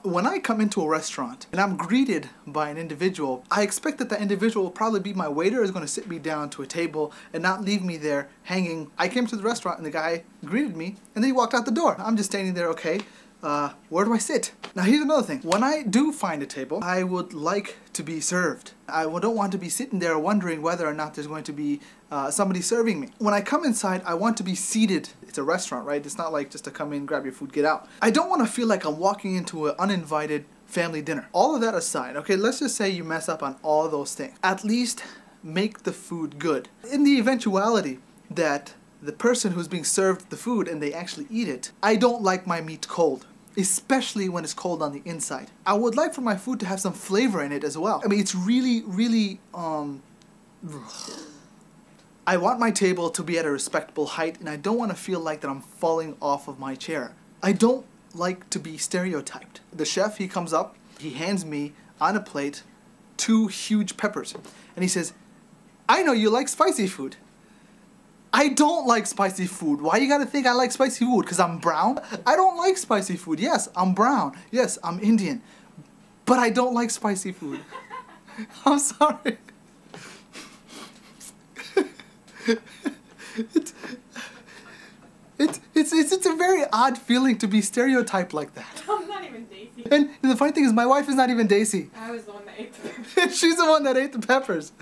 When I come into a restaurant and I'm greeted by an individual, I expect that the individual will probably be my waiter, is going to sit me down to a table and not leave me there hanging. I came to the restaurant and the guy greeted me and then he walked out the door. I'm just standing there, okay, where do I sit? Now here's another thing. When I do find a table, I would like to be served. I don't want to be sitting there wondering whether or not there's going to be somebody serving me. When I come inside, I want to be seated. It's a restaurant, right? It's not like just to come in, grab your food, get out. I don't want to feel like I'm walking into an uninvited family dinner. All of that aside, okay, let's just say you mess up on all those things. At least make the food good. In the eventuality that the person who's being served the food and they actually eat it, I don't like my meat cold, especially when it's cold on the inside. I would like for my food to have some flavor in it as well. I mean, it's really, I want my table to be at a respectable height, and I don't want to feel like that I'm falling off of my chair. I don't like to be stereotyped. The chef, he comes up, he hands me on a plate 2 huge peppers, and he says, "I know you like spicy food." I don't like spicy food. Why you gotta think I like spicy food? Because I'm brown? I don't like spicy food. Yes, I'm brown. Yes, I'm Indian. But I don't like spicy food. I'm sorry. It's a very odd feeling to be stereotyped like that. I'm not even Daisy. And the funny thing is, my wife is not even Daisy. I was the one that ate the peppers. She's the one that ate the peppers.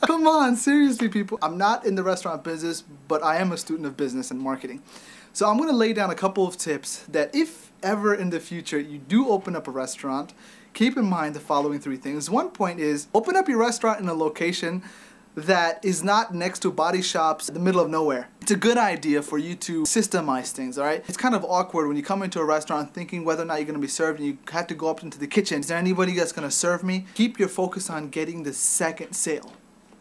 Come on, seriously, people. I'm not in the restaurant business, but I am a student of business and marketing. So I'm going to lay down a couple of tips that if ever in the future you do open up a restaurant, keep in mind the following 3 things. One point is, open up your restaurant in a location that is not next to body shops in the middle of nowhere. It's a good idea for you to systemize things, alright? It's kind of awkward when you come into a restaurant thinking whether or not you're going to be served and you have to go up into the kitchen. Is there anybody that's going to serve me? Keep your focus on getting the second sale.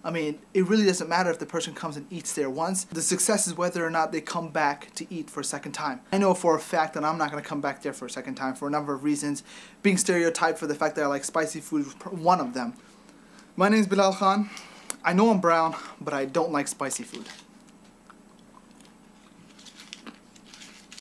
I mean, it really doesn't matter if the person comes and eats there once. The success is whether or not they come back to eat for a second time. I know for a fact that I'm not going to come back there for a second time for a number of reasons. Being stereotyped for the fact that I like spicy food is one of them. My name is Belal Khan. I know I'm brown, but I don't like spicy food.